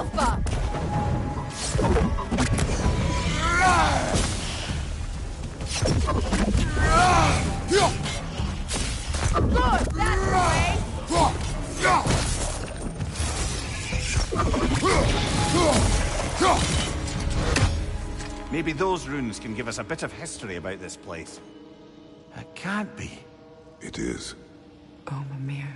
Alpha! Good, that way! Maybe those runes can give us a bit of history about this place. It can't be. It is. Oh, Mimir.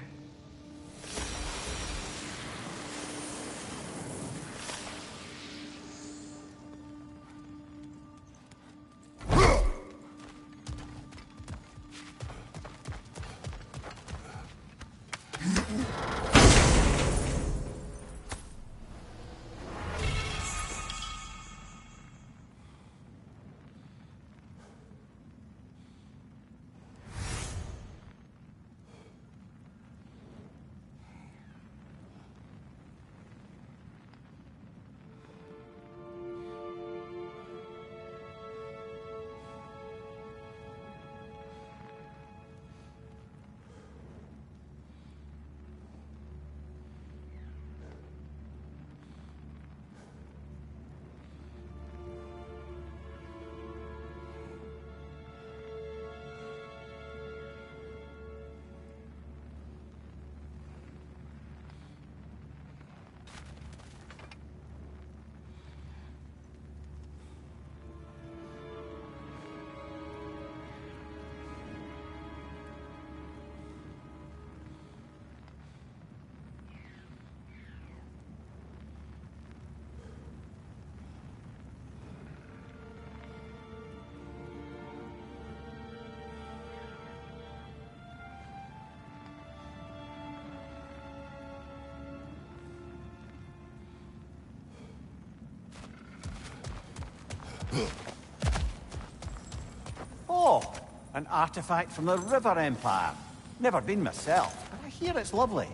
Oh, an artifact from the River Empire. Never been myself, but I hear it's lovely.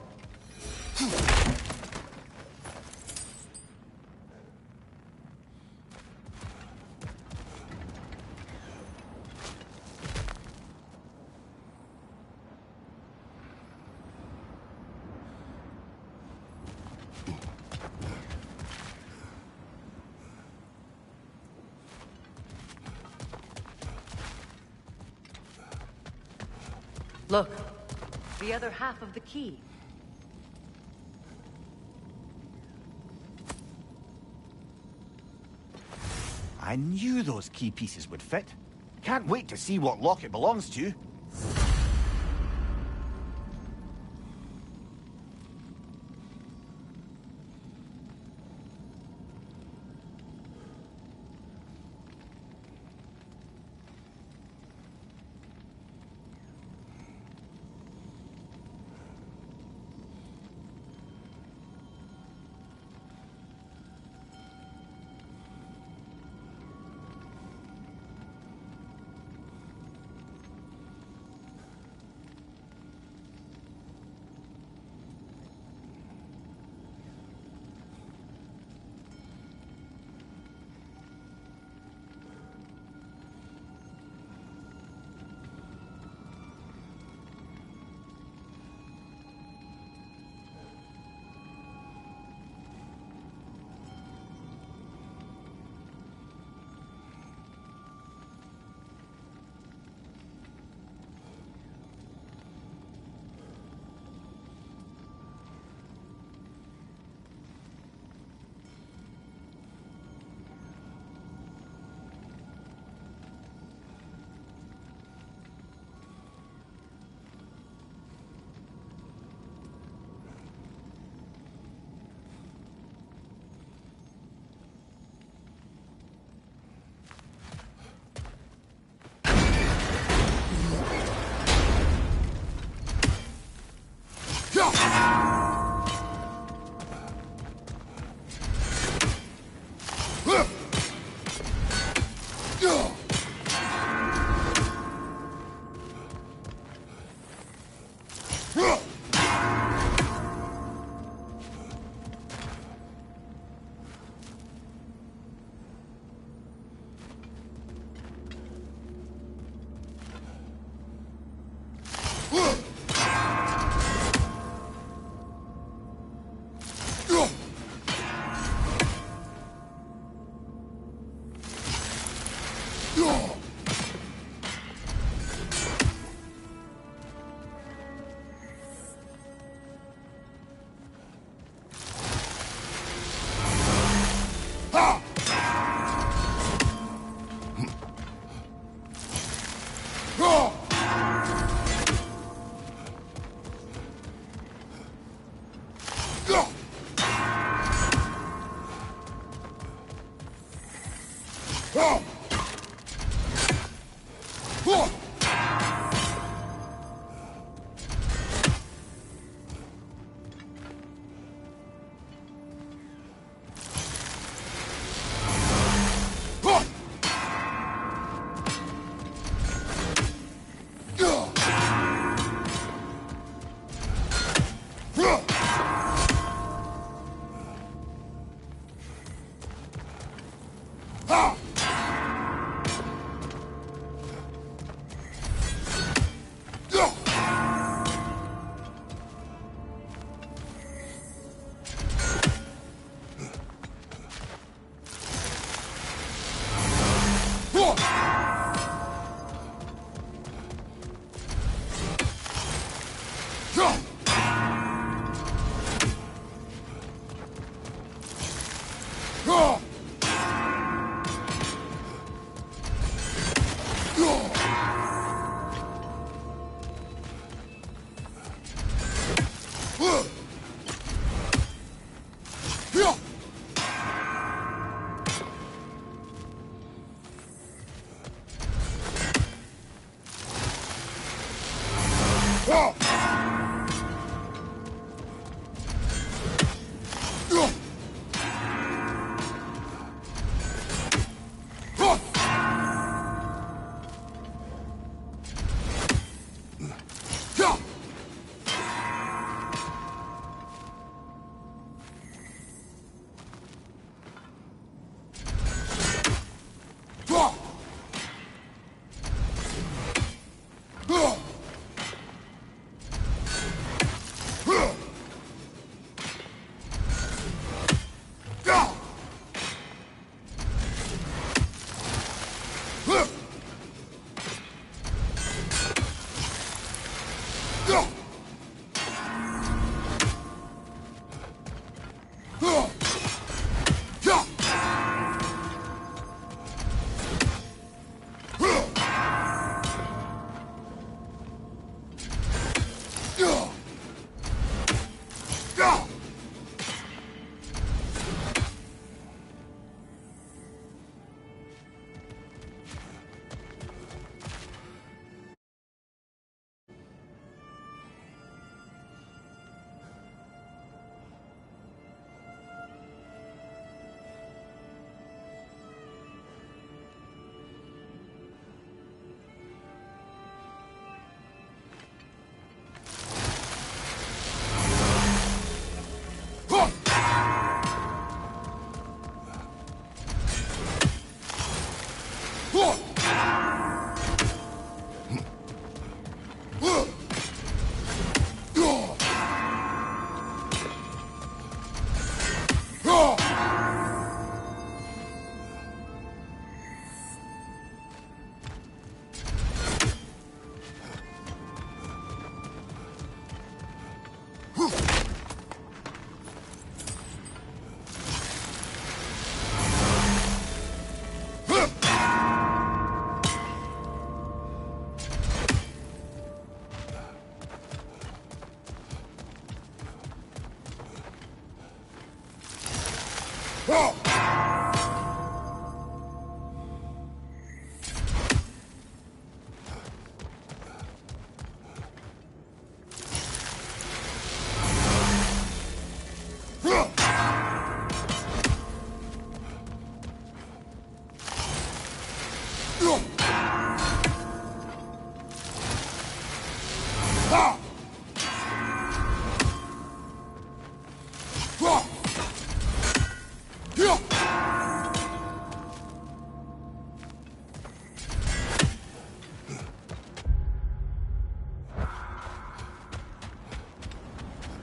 Look, the other half of the key. I knew those key pieces would fit. Can't wait to see what lock it belongs to.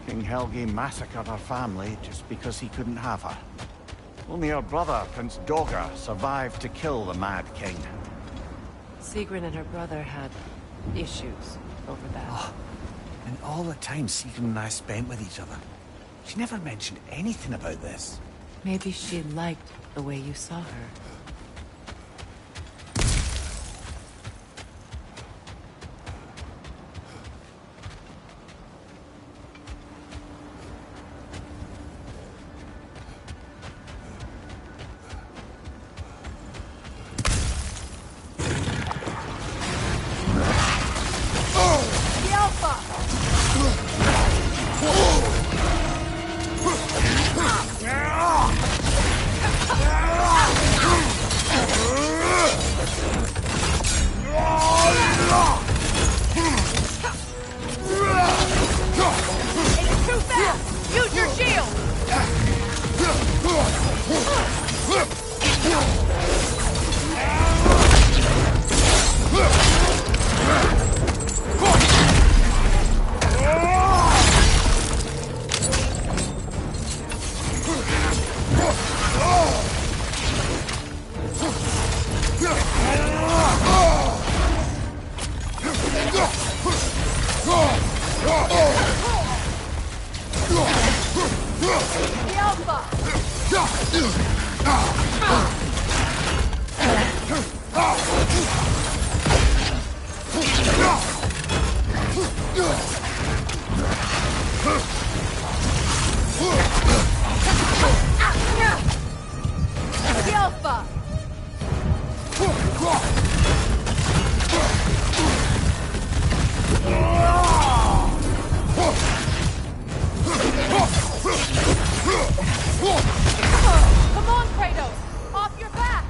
King Helgi massacred her family just because he couldn't have her. Only her brother, Prince Dogr, survived to kill the Mad King. Sigrun and her brother had issues over that. Oh, and all the time Sigrun and I spent with each other. She never mentioned anything about this. Maybe she liked the way you saw her. Alpha! Come on, Kratos! Off your back!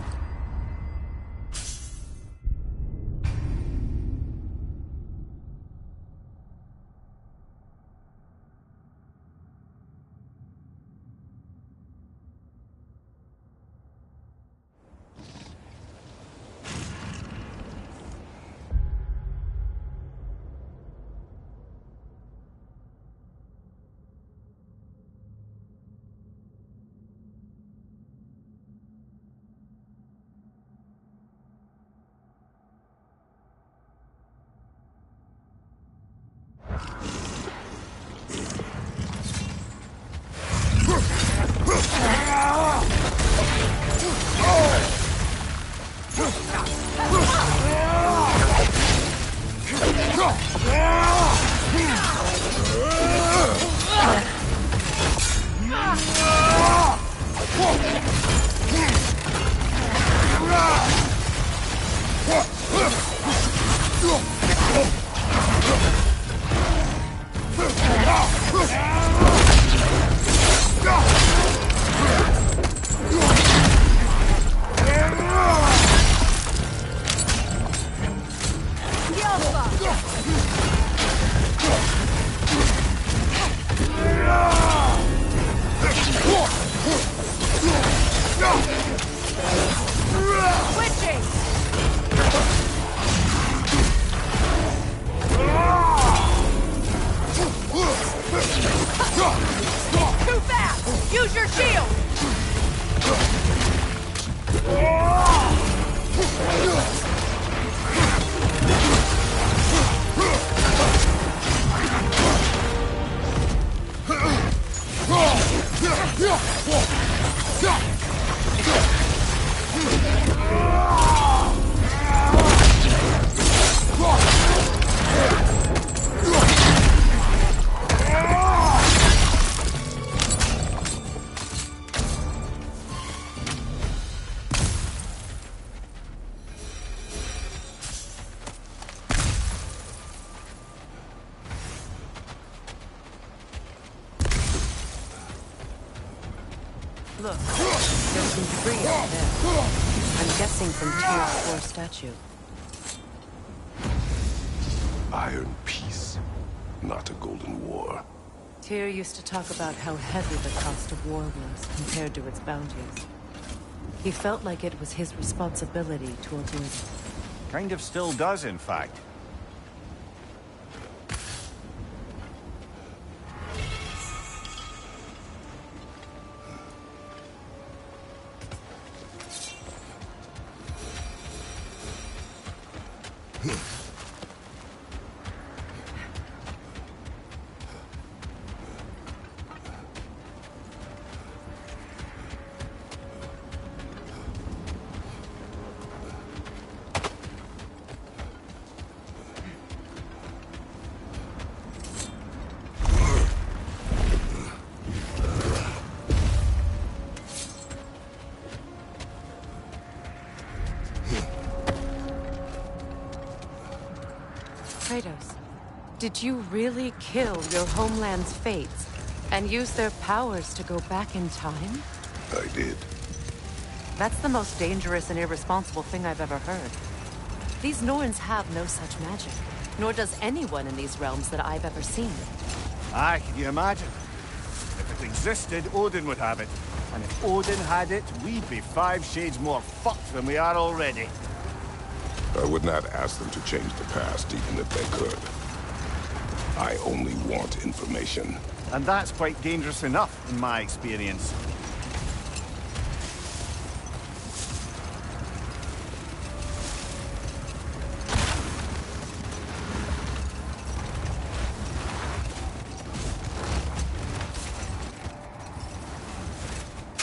Too fast! Use your shield! Look, there's some debris out there. I'm guessing from Tyr's 4 statue. Iron peace, not a golden war. Tyr used to talk about how heavy the cost of war was compared to its bounties. He felt like it was his responsibility to avoid it. Kind of still does, in fact. Kratos, did you really kill your homeland's fates and use their powers to go back in time? I did. That's the most dangerous and irresponsible thing I've ever heard. These Norns have no such magic, nor does anyone in these realms that I've ever seen. Aye, can you imagine? If it existed, Odin would have it. And if Odin had it, we'd be 5 shades more fucked than we are already. I would not ask them to change the past, even if they could. I only want information. And that's quite dangerous enough, in my experience.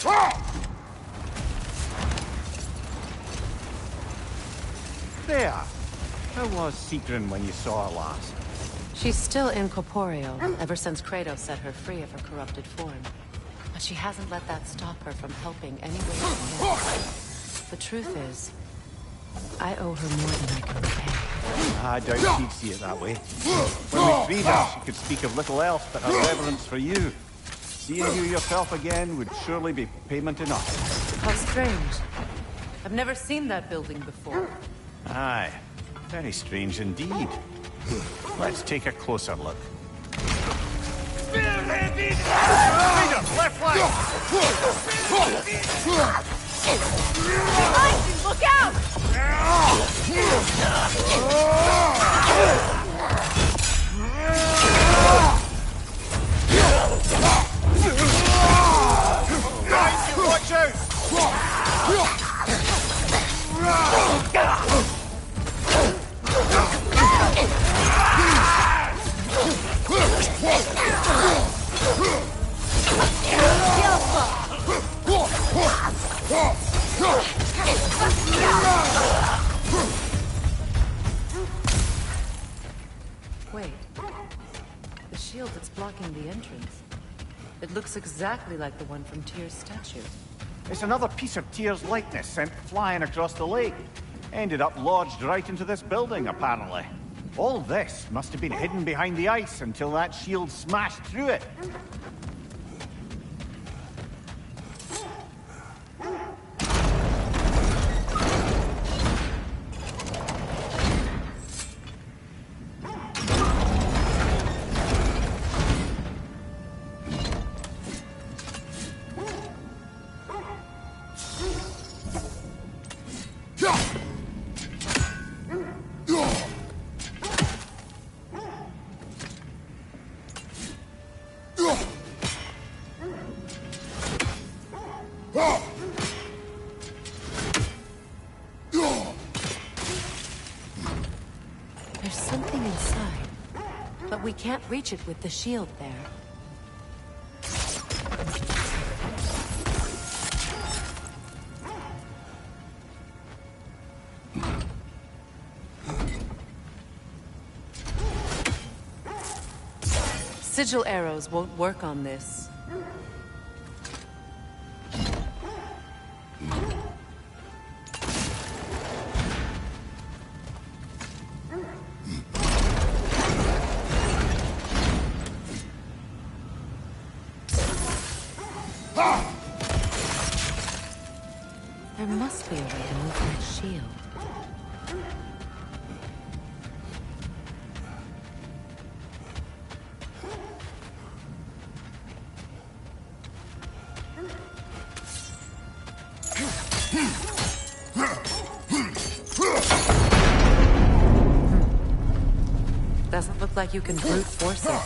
Ah! was Sigrun when you saw her last? She's still incorporeal, ever since Kratos set her free of her corrupted form. But she hasn't let that stop her from helping any way she can. The truth is, I owe her more than I can repay. I doubt she'd see it that way. When we freed her, she could speak of little else but her reverence for you. Seeing you yourself again would surely be payment enough. How strange. I've never seen that building before. Aye, very strange indeed. Let's take a closer look. Leader, left flank! Look out! Guys, you watch out! Wait. The shield that's blocking the entrance. It looks exactly like the one from Tyr's statue. It's another piece of Tyr's likeness sent flying across the lake. Ended up lodged right into this building, apparently. All this must have been hidden behind the ice until that shield smashed through it. There's something inside, but we can't reach it with the shield there. Sigil arrows won't work on this. There must be a way to move that shield. Doesn't look like you can brute force it.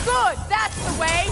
Good! That's the way!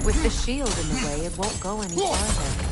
With the shield in the way, it won't go any farther.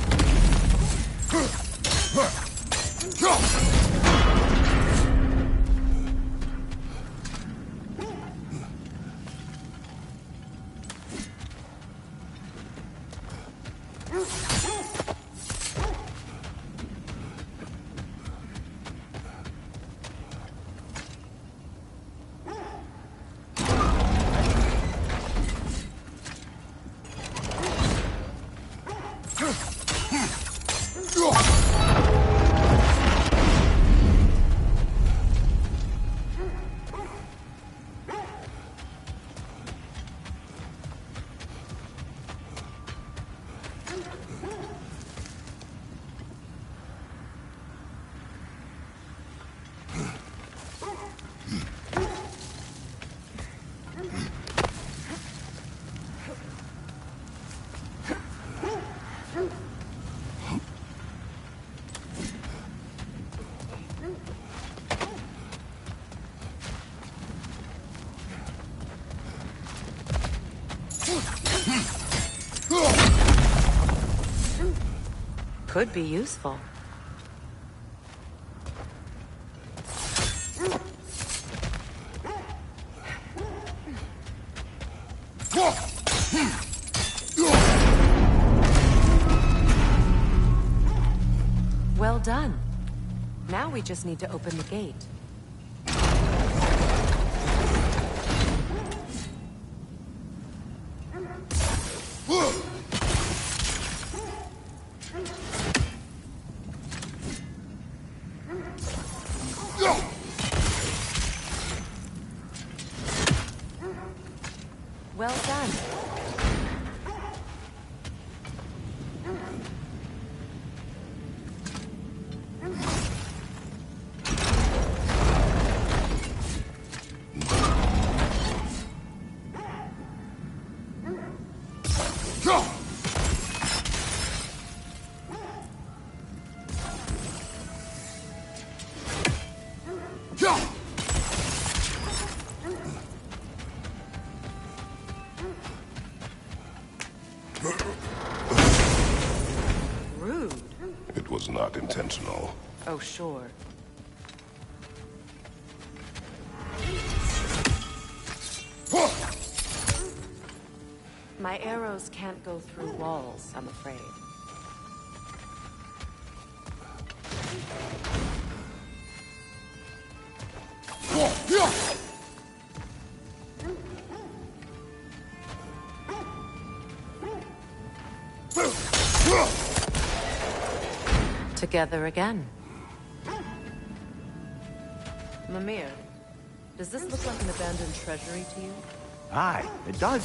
Could be useful. Well done. Now we just need to open the gate. Well done. was not intentional. Oh, sure. My arrows can't go through walls, I'm afraid. Together again. Mimir, does this look like an abandoned treasury to you? Aye, it does.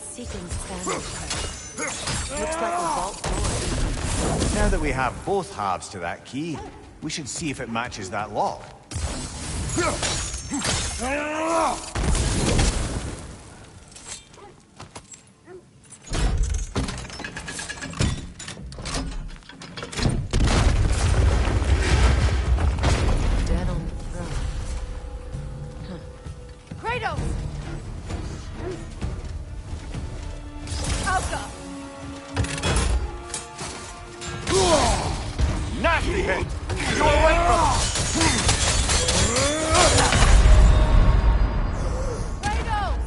Seeking standard treasure. Looks like a vault door. Now that we have both halves to that key, we should see if it matches that lock. Dead on the throne. Kratos! Nasty hit! You're away from us! Kratos!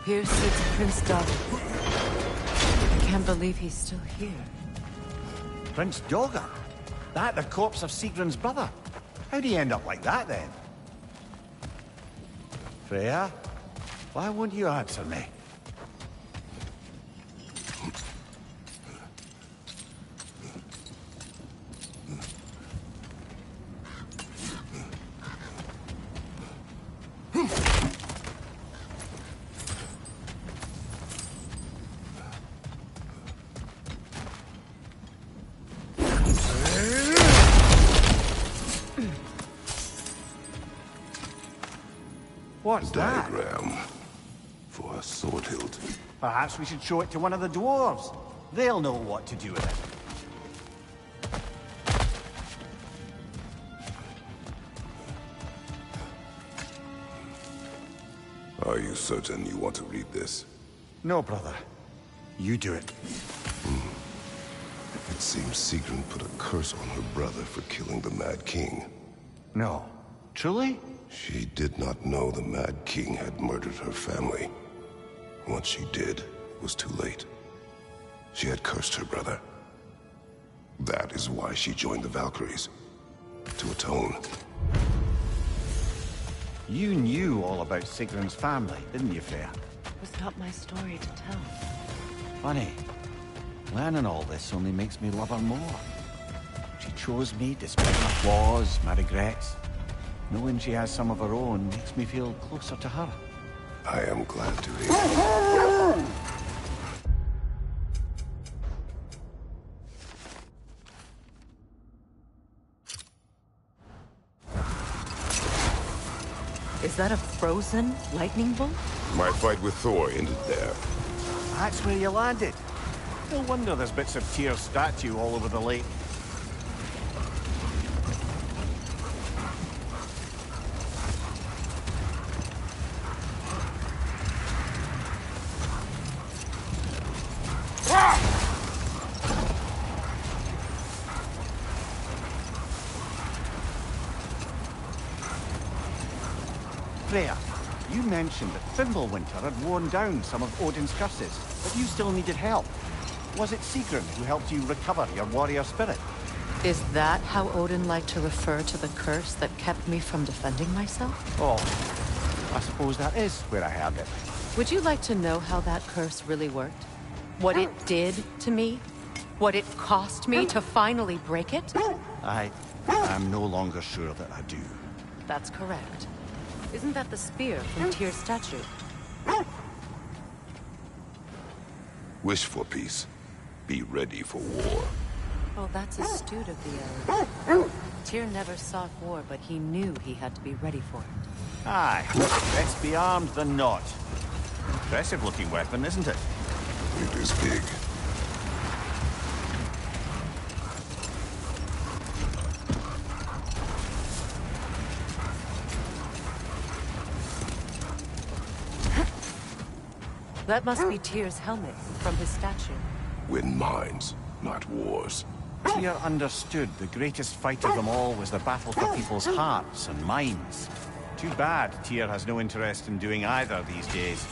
Here sits Prince David. I can't believe he's still here. Prince Doga? That the corpse of Sigrun's brother? How'd he end up like that, then? Freya? Why won't you answer me? What's that? Diagram for a sword hilt. Perhaps we should show it to one of the dwarves. They'll know what to do with it. Are you certain you want to read this? No, brother. You do it. It seems Sigrun put a curse on her brother for killing the Mad King. No. Truly? She did not know the Mad King had murdered her family. Once she did, it was too late. She had cursed her brother. That is why she joined the Valkyries. To atone. You knew all about Sigrun's family, didn't you, Freya? It was not my story to tell. Funny. Learning all this only makes me love her more. She chose me despite my flaws, my regrets. Knowing she has some of her own makes me feel closer to her. I am glad to hear. Is that a frozen lightning bolt? My fight with Thor ended there. That's where you landed. No wonder there's bits of Tyr's statue all over the lake. Freya, you mentioned that Fimbulwinter had worn down some of Odin's curses, but you still needed help. Was it Sigrun who helped you recover your warrior spirit? Is that how Odin liked to refer to the curse that kept me from defending myself? Oh, I suppose that is where I heard it. Would you like to know how that curse really worked? What it did to me? What it cost me to finally break it? I'm no longer sure that I do. That's correct. Isn't that the spear from Tyr's statue? Wish for peace. Be ready for war. Oh, that's astute of the elves. Tyr never sought war, but he knew he had to be ready for it. Aye, best be armed than not. Impressive looking weapon, isn't it? It is big. That must be Tyr's helmet from his statue. Win minds, not wars. Tyr understood the greatest fight of them all was the battle for people's hearts and minds. Too bad Tyr has no interest in doing either these days.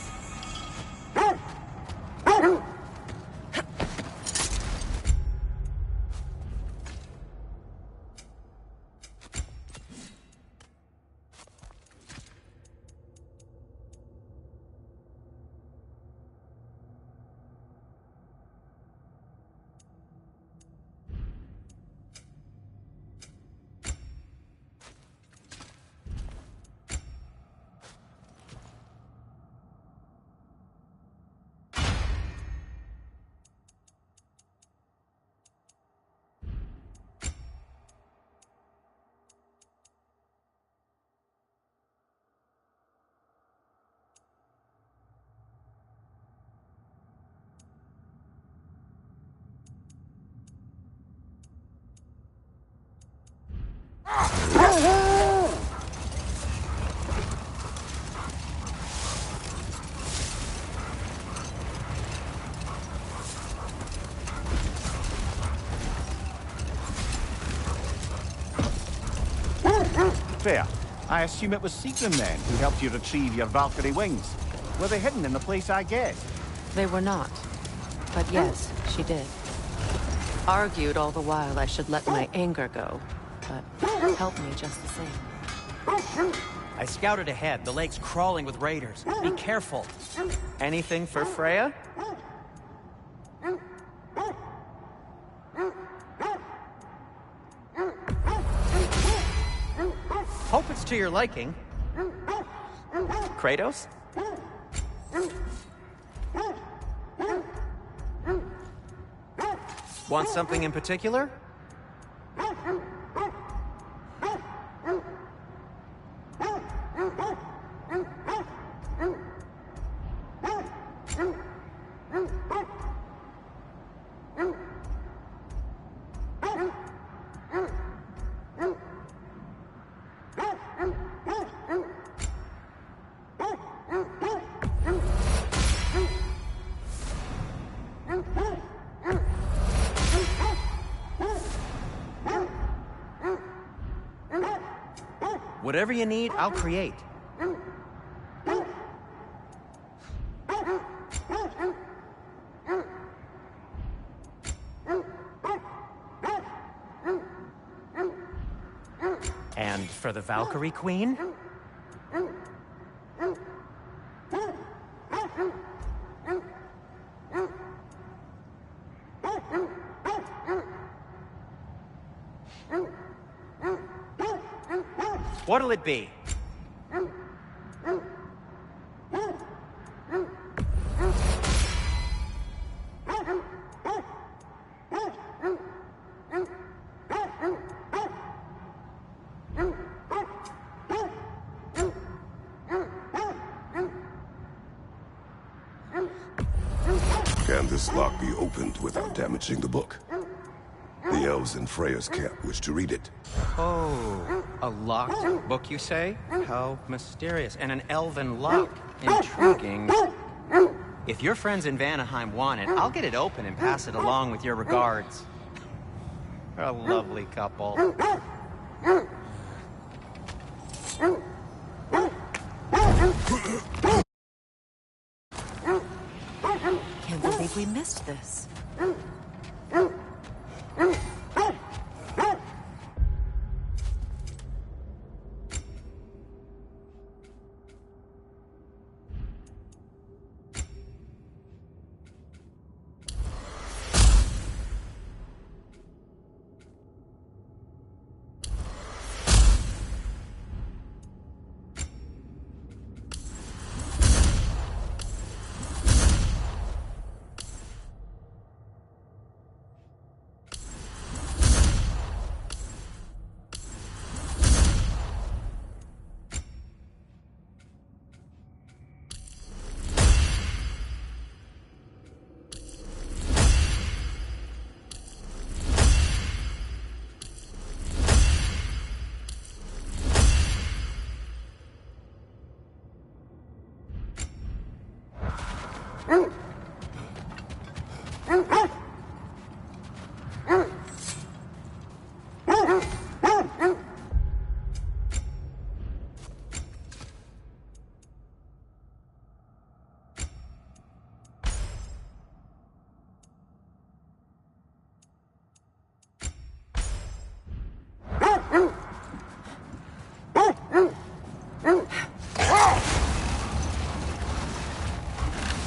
Freya, I assume it was Sigrun then who helped you retrieve your Valkyrie wings. Were they hidden in the place I guessed? They were not. But yes, she did. Argued all the while I should let my anger go, but helped me just the same. I scouted ahead. The lake's crawling with raiders. Be careful. Anything for Freya? Hope it's to your liking. Kratos? Want something in particular? Whatever you need, I'll create. And for the Valkyrie Queen? What'll it be? Can this lock be opened without damaging the book? The elves in Freya's camp wish to read it. Oh, a locked book, you say? How mysterious. And an elven lock. Intriguing. If your friends in Vanaheim want it, I'll get it open and pass it along with your regards. They're a lovely couple. Can't believe we missed this.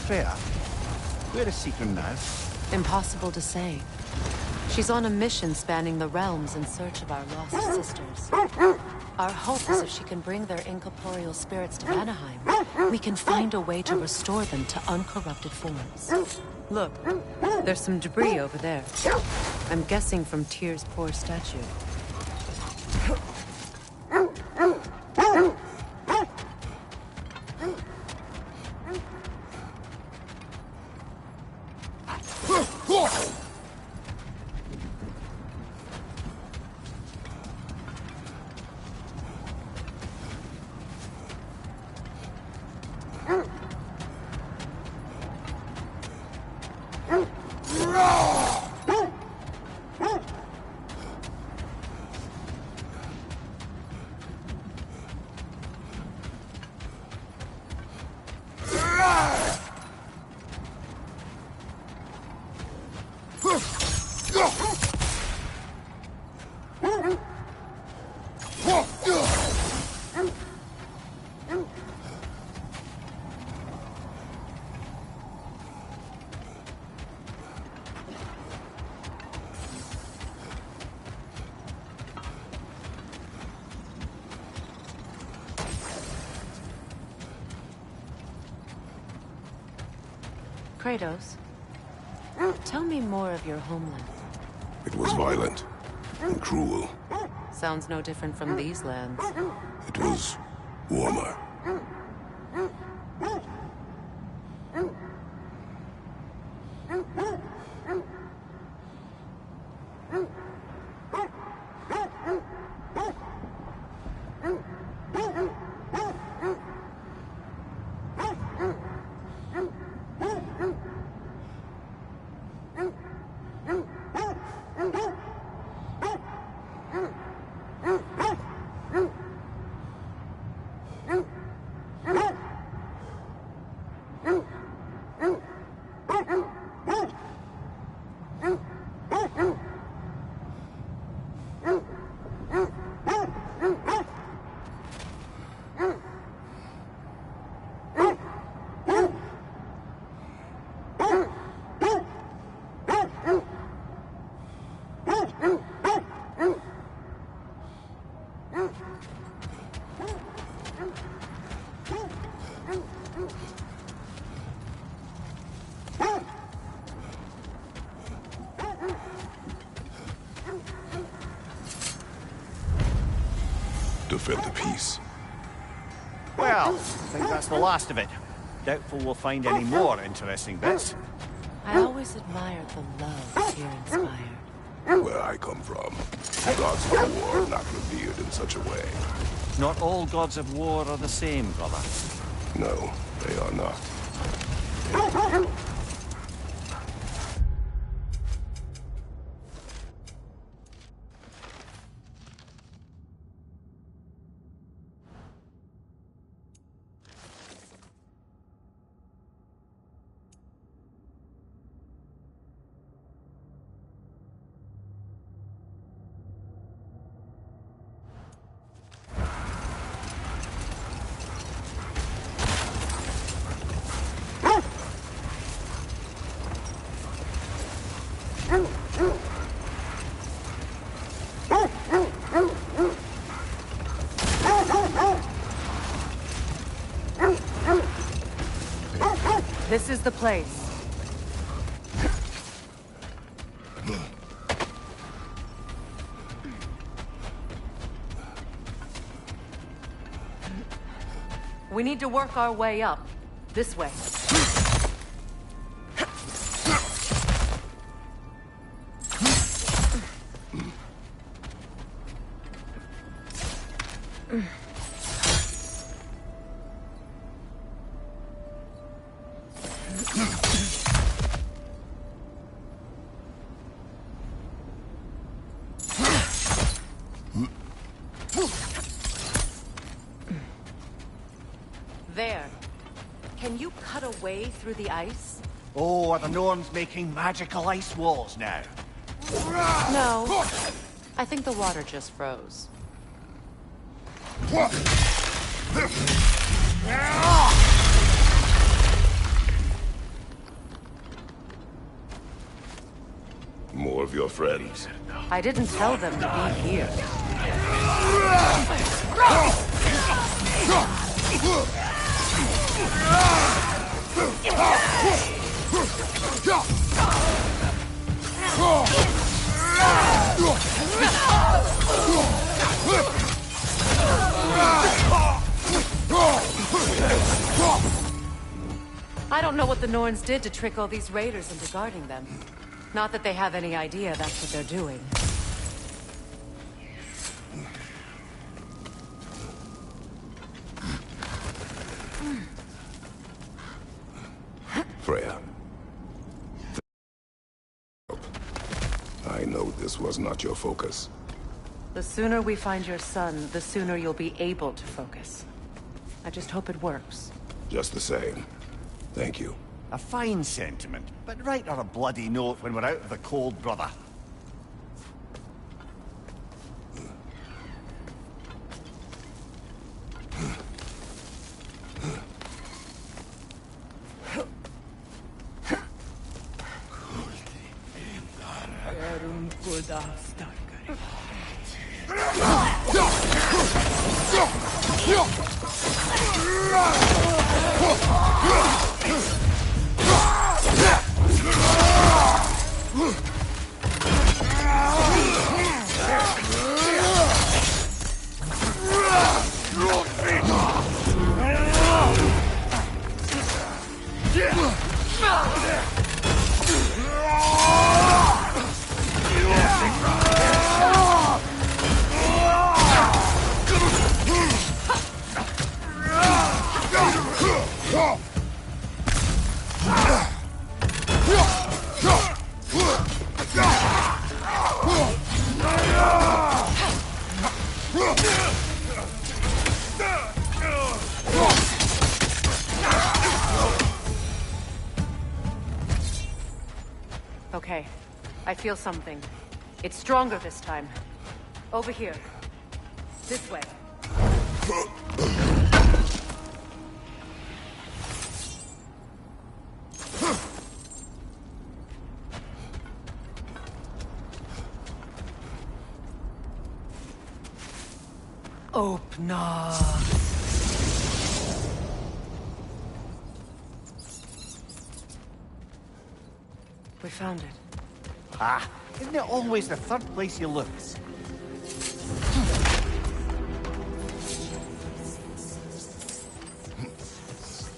Freya, where is Seacrum now? Impossible to say. She's on a mission spanning the realms in search of our lost sisters. Our hope is if she can bring their incorporeal spirits to Vanaheim, we can find a way to restore them to uncorrupted forms. Look, there's some debris over there. I'm guessing from Tyr's poor statue. Kratos, tell me more of your homeland. It was violent and cruel. Sounds no different from these lands. It was warmer. Defend the peace. Well, I think that's the last of it. Doubtful we'll find any more interesting bits. I always admired the love Tyr inspired. Where I come from, the gods of war are not revered in such a way. Not all gods of war are the same, brother. No, they are not. This is the place. We need to work our way up. This way. There. Can you cut a way through the ice? Oh, are the Norns making magical ice walls now? No. I think the water just froze. More of your friends. I didn't tell them to be here. I don't know what the Norns did to trick all these raiders into guarding them. Not that they have any idea that's what they're doing. Freya. I know this was not your focus. The sooner we find your son, the sooner you'll be able to focus. I just hope it works. Just the same. Thank you. A fine sentiment, but write her a bloody note when we're out of the cold, brother. Okay. I feel something. It's stronger this time. Over here. This way. Open. We found it. Ah, isn't it always the third place you look?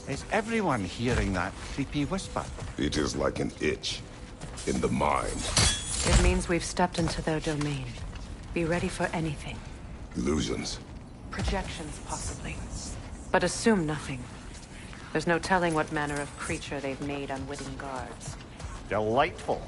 Is everyone hearing that creepy whisper? It is like an itch in the mind. It means we've stepped into their domain. Be ready for anything. Illusions. Projections, possibly. But assume nothing. There's no telling what manner of creature they've made unwitting guards. Delightful.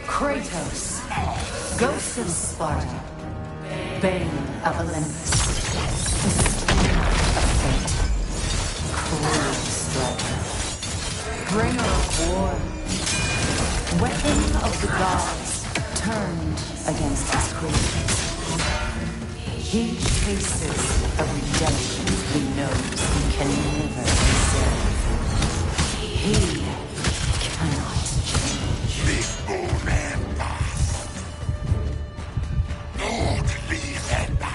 Kratos, Ghost of Sparta. Bane of Olympus. Destroyer of fate. Cruel striker. Bringer of war. Weapon of the gods, turned against his creatures. He chases a redemption he knows he can never deserve. He cannot change. This old man past. Not leave it back.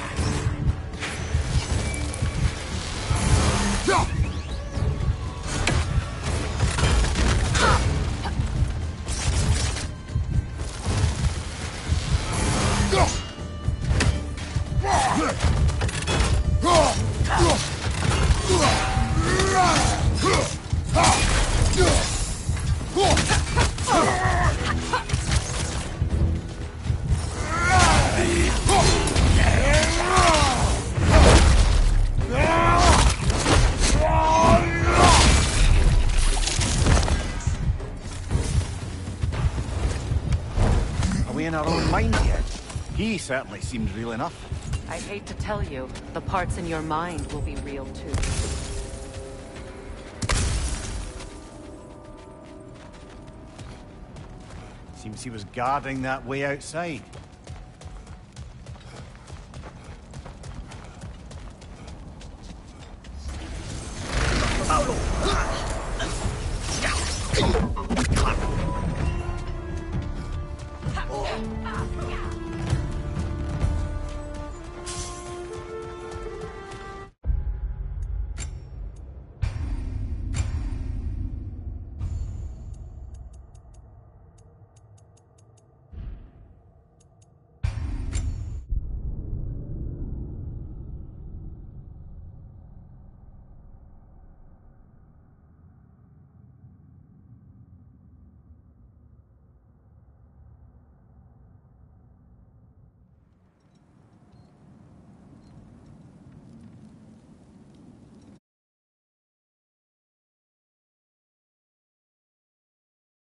Are we in our own mind yet? He certainly seemed real enough. I hate to tell you, the parts in your mind will be real too. Seems he was guarding that way outside.